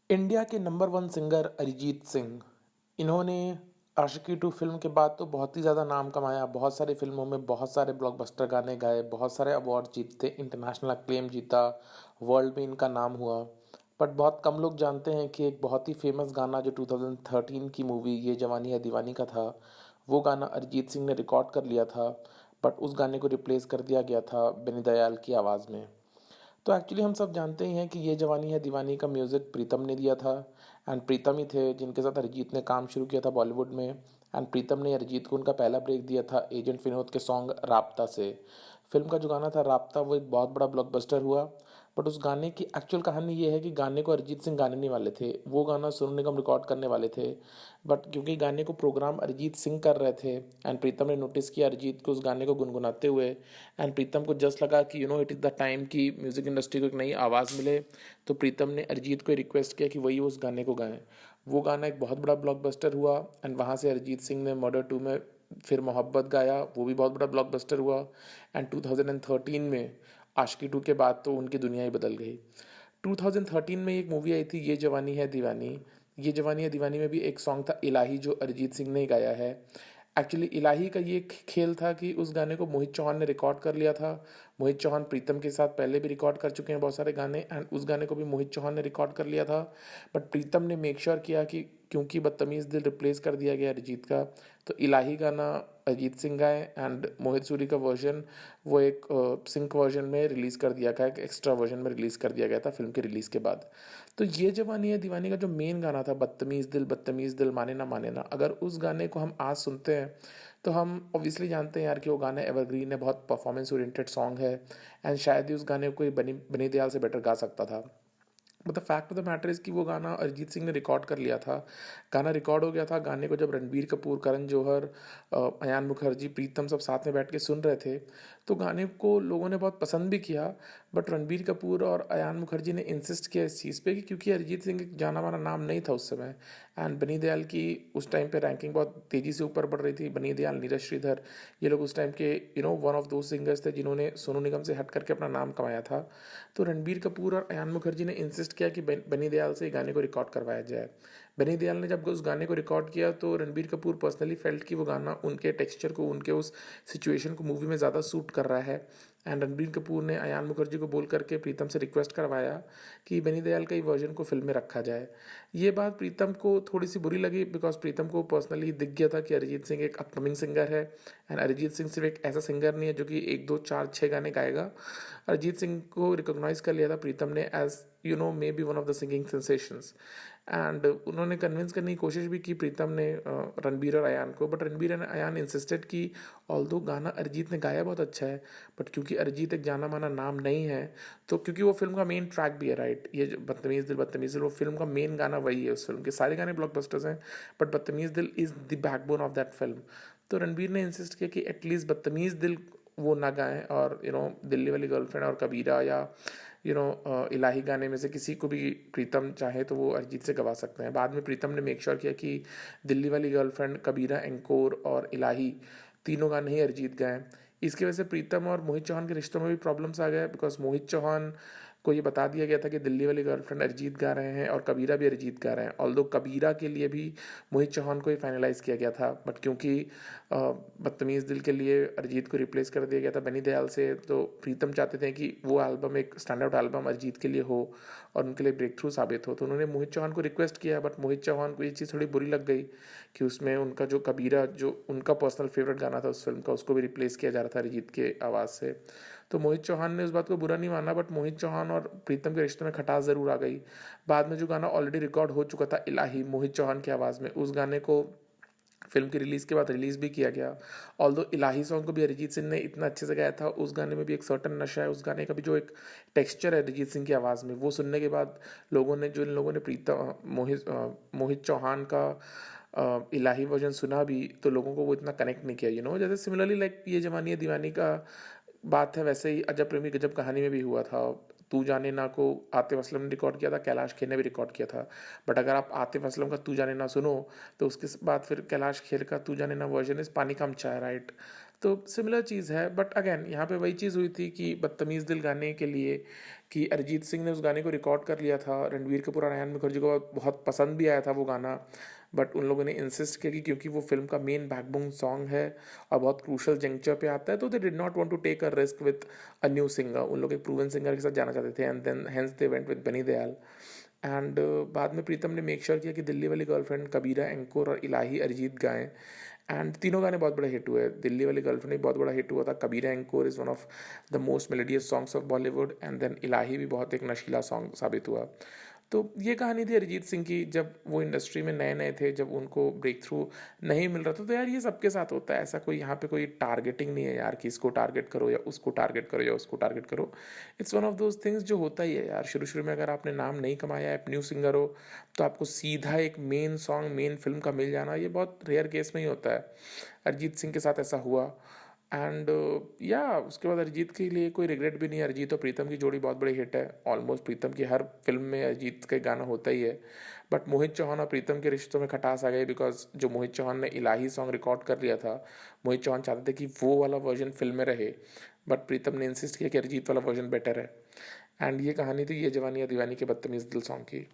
India के number one singer Arijit Singh. इन्होंने आशिकी to film के बाद तो बहुत ही ज़्यादा नाम कमाया, बहुत सारी फिल्मों में बहुत सारे ब्लॉकबस्टर गाने गाए, बहुत सारे अवार्ड जीतते, इंटरनेशनल अक्लेम जीता, वर्ल्ड में इनका नाम हुआ। बट बहुत कम लोग जानते हैं कि एक बहुत ही फेमस गाना जो 2013 की मूवी ये जवानी है दीवानी का था, वो गाना अरिजीत सिंह ने रिकॉर्ड कर लिया था। बट उस गाने को रिप्लेस कर दिया गया था बनी दयाल की आवाज़ में। तो एक्चुअली हम सब जानते ही हैं कि ये जवानी है दीवानी का म्यूज़िक प्रीतम ने दिया था। एंड प्रीतम ही थे जिनके साथ अरिजीत ने काम शुरू किया था बॉलीवुड में। एंड प्रीतम ने अरिजीत को उनका पहला ब्रेक दिया था एजेंट विनोद के सॉन्ग राब्ता से। फिल्म का जो गाना था राब्ता वो एक बहुत बड़ा ब्लॉकबस्टर हुआ। बट उस गाने की एक्चुअल कहानी ये है कि गाने को अरिजीत सिंह गाने नहीं वाले थे, वो गाना सोनू निगम रिकॉर्ड करने वाले थे। बट क्योंकि गाने को प्रोग्राम अरिजीत सिंह कर रहे थे एंड प्रीतम ने नोटिस किया अरिजीत को उस गाने को गुनगुनाते हुए। एंड प्रीतम को जस्ट लगा कि इट इज़ द टाइम कि म्यूज़िक इंडस्ट्री को एक नई आवाज़ मिले। तो प्रीतम ने अरिजीत को रिक्वेस्ट किया कि वही उस गाने को गाएं। वो गाना एक बहुत बड़ा ब्लॉकबस्टर हुआ। एंड वहाँ से अरिजीत सिंह ने मर्डर टू में फिर मोहब्बत गाया, वो भी बहुत बड़ा ब्लॉकबस्टर हुआ। एंड 2013 में आशिकी टू के बाद तो उनकी दुनिया ही बदल गई। 2013 में एक मूवी आई थी ये जवानी है दीवानी। ये जवानी है दीवानी में भी एक सॉन्ग था इलाही जो अरिजीत सिंह ने गाया है। एक्चुअली इलाही का ये खेल था कि उस गाने को मोहित चौहान ने रिकॉर्ड कर लिया था। मोहित चौहान प्रीतम के साथ पहले भी रिकॉर्ड कर चुके हैं बहुत सारे गाने, एंड उस गाने को भी मोहित चौहान ने रिकॉर्ड कर लिया था। बट प्रीतम ने मेक श्योर किया कि क्योंकि बदतमीज़ दिल रिप्लेस कर दिया गया अरिजीत का, तो इलाही गाना अरिजीत सिंह गाए एंड मोहित सूरी का वर्जन वो एक सिंक वर्जन में रिलीज़ कर दिया गया, एक एक्स्ट्रा वर्जन में रिलीज़ कर दिया गया था फिल्म के रिलीज़ के बाद। तो ये जवानी है दीवानी का जो मेन गाना था बदतमीज़ दिल माने ना, अगर उस गाने को हम आज सुनते हैं तो हम ऑब्वियसली जानते हैं यार कि वो गाना एवरग्रीन है, बहुत परफॉर्मेंस ओरिएंटेड सॉन्ग है। एंड शायद ही उस गाने को कोई बनी बनी दयाल से बेटर गा सकता था। But the fact of the matter is कि वो गाना अरिजीत सिंह ने रिकॉर्ड कर लिया था। गाना रिकॉर्ड हो गया था। गाने को जब रणबीर कपूर, करण जौहर, अयान मुखर्जी, प्रीतम सब साथ में बैठ के सुन रहे थे, तो गाने को लोगों ने बहुत पसंद भी किया। बट रणबीर कपूर और अयान मुखर्जी ने इंसिस्ट किया इस चीज़ पे कि क्योंकि अरिजीत सिंह एक जाना माना नाम नहीं था उस समय। एंड बनी दयाल की उस टाइम पे रैंकिंग बहुत तेज़ी से ऊपर बढ़ रही थी। बनी दयाल, नीरज श्रीधर, ये लोग उस टाइम के वन ऑफ दो सिंगर्स थे जिन्होंने सोनू निगम से हट करके अपना नाम कमाया था। तो रणबीर कपूर और अयान मुखर्जी ने इंसिस्ट किया कि बनी दयाल से गाने को रिकॉर्ड करवाया जाए। बनी दयाल ने जब उस गाने को रिकॉर्ड किया तो रणबीर कपूर पर्सनली फेल्ट कि वो गाना उनके टेक्सचर को, उनके उस सिचुएशन को मूवी में ज़्यादा सूट कर रहा है। एंड रणबीर कपूर ने अयान मुखर्जी को बोल करके प्रीतम से रिक्वेस्ट करवाया कि बनी दयाल का ही वर्जन को फिल्म में रखा जाए। ये बात प्रीतम को थोड़ी सी बुरी लगी बिकॉज प्रीतम को पर्सनली दिख गया था कि अरिजीत सिंह एक अपकमिंग सिंगर है। एंड अरिजीत सिंह सिर्फ एक ऐसा सिंगर नहीं है जो कि एक दो चार छः गाने गाएगा। अरिजीत सिंह को रिकॉग्नाइज कर लिया था प्रीतम ने as may be one of the singing sensations. And उन्होंने कन्विंस करने की कोशिश भी की प्रीतम ने रणबीर और अयान को। But Ranbir and Ayan insisted कि ऑल्दो गाना अरिजीत ने गाया बहुत अच्छा है, बट क्योंकि अरिजीत एक जाना माना नाम नहीं है, तो क्योंकि वो फिल्म का मेन ट्रैक भी है, राइट, ये जो बदतमीज़ दिल वो फिल्म का मेन गाना वही है। उस फिल्म के सारे गाने ब्लॉकबस्टर्स हैं, बट बदतमीज़ दिल is the backbone of that film. तो रणबीर ने इंसिस्ट किया कि एटलीस्ट बदतमीज़ दिल वो ना गाएं, और दिल्ली वाली गर्लफ्रेंड और कबीरा या इलाही गाने में से किसी को भी प्रीतम चाहे तो वो अरिजीत से गवा सकते हैं। बाद में प्रीतम ने मेक श्योर किया कि दिल्ली वाली गर्लफ्रेंड, कबीरा, एंकोर और इलाही तीनों गाने ही अरिजीत गाएं। इसकी वजह से प्रीतम और मोहित चौहान के रिश्तों में भी प्रॉब्लम्स आ गए बिकॉज मोहित चौहान को ये बता दिया गया था कि दिल्ली वाली गर्लफ्रेंड अरिजीत गा रहे हैं और कबीरा भी अरिजीत गा रहे हैं। ऑल्दो कबीरा के लिए भी मोहित चौहान को ही फाइनलाइज किया गया था, बट क्योंकि बदतमीज़ दिल के लिए अरिजीत को रिप्लेस कर दिया गया था बनी दयाल से, तो प्रीतम चाहते थे कि वो एल्बम एक स्टैंड आउट एल्बम अरिजीत के लिए हो और उनके लिए ब्रेक थ्रू साबित हो। तो उन्होंने मोहित चौहान को रिक्वेस्ट किया, बट मोहित चौहान को ये चीज़ थोड़ी बुरी लग गई कि उसमें उनका जो कबीरा, जो उनका पर्सनल फेवरेट गाना था उस फिल्म का, उसको भी रिप्लेस किया जा रहा था अरिजीत के आवाज़ से। तो मोहित चौहान ने उस बात को बुरा नहीं माना, बट मोहित चौहान और प्रीतम के रिश्ते में खटास ज़रूर आ गई। बाद में जो गाना ऑलरेडी रिकॉर्ड हो चुका था इलाही मोहित चौहान की आवाज़ में, उस गाने को फिल्म की रिलीज़ के बाद रिलीज़ भी किया गया। ऑल्दो इलाही सॉन्ग को भी अरिजीत सिंह ने इतना अच्छे से गाया था, उस गाने में भी एक सर्टन नशा है, उस गाने का भी जो एक टेक्सचर है अरिजीत सिंह की आवाज़ में, वो सुनने के बाद इन लोगों ने प्रीतम मोहित चौहान का इलाही वर्जन सुना भी, तो लोगों को वो इतना कनेक्ट नहीं किया। जैसे सिमिलरली लाइक ये जवानी है दीवानी का बात है, वैसे ही अजब प्रेमी गजब कहानी में भी हुआ था। तू जाने ना को आतिफ असलम ने रिकॉर्ड किया था, कैलाश खेर ने भी रिकॉर्ड किया था। बट अगर आप आतिफ असलम का तू जाने ना सुनो तो उसके बाद फिर कैलाश खेर का तू जाने ना वर्जन इस पानी कम चाय, राइट। तो सिमिलर चीज़ है, बट अगेन यहाँ पे वही चीज़ हुई थी कि बदतमीज़ दिल गाने के लिए कि अरिजीत सिंह ने उस गाने को रिकॉर्ड कर लिया था, रणवीर कपूर और अयान मुखर्जी को बहुत पसंद भी आया था वो गाना, बट उन लोगों ने इंसिस्ट किया कि क्योंकि वो फिल्म का मेन बैकबोन सॉन्ग है और बहुत क्रूशल जंक्चर पे आता है, तो they did not want to take a risk with a new singer. उन लोग एक प्रूवन सिंगर के साथ जाना चाहते थे, and then hence they went with Benny Dayal. And बाद में प्रीतम ने मेक श्योर किया कि दिल्ली वाली गर्लफ्रेंड, कबीरा, एंकोर और इलाही अरिजीत गाएं, एंड तीनों गाने बहुत बड़े हिट हुए। दिल्ली वाली गर्लफ्रेंड भी बहुत बड़ा हिट हुआ था, Kabira encore is one of the most melodious songs of Bollywood, and then Ilahi भी बहुत एक नशीला सॉन्ग साबित हुआ। तो ये कहानी थी अरिजीत सिंह की, जब वो इंडस्ट्री में नए नए थे, जब उनको ब्रेक थ्रू नहीं मिल रहा था। तो यार ये सबके साथ होता है, ऐसा कोई यहाँ पे कोई टारगेटिंग नहीं है यार कि इसको टारगेट करो या उसको टारगेट करो या उसको टारगेट करो। It's one of those things जो होता ही है यार। शुरू शुरू में अगर आपने नाम नहीं कमाया, आप न्यू सिंगर हो, तो आपको सीधा एक मेन सॉन्ग मेन फिल्म का मिल जाना, ये बहुत रेयर केस में ही होता है। अरिजीत सिंह के साथ ऐसा हुआ। एंड या उसके बाद अरिजीत के लिए कोई रिग्रेट भी नहीं है। अरिजीत और प्रीतम की जोड़ी बहुत बड़ी हिट है, ऑलमोस्ट प्रीतम की हर फिल्म में अरिजीत का गाना होता ही है। बट मोहित चौहान और प्रीतम के रिश्तों में खटास आ गई, बिकॉज जो मोहित चौहान ने इलाही सॉन्ग रिकॉर्ड कर लिया था, मोहित चौहान चाहते थे कि वो वाला वर्जन फिल्म में रहे, बट प्रीतम ने इंसिस्ट किया कि अरिजीत वाला वर्जन बेटर है। एंड ये कहानी थी ये जवानी या दीवानी के बदतमीज़ दिल सॉन्ग की।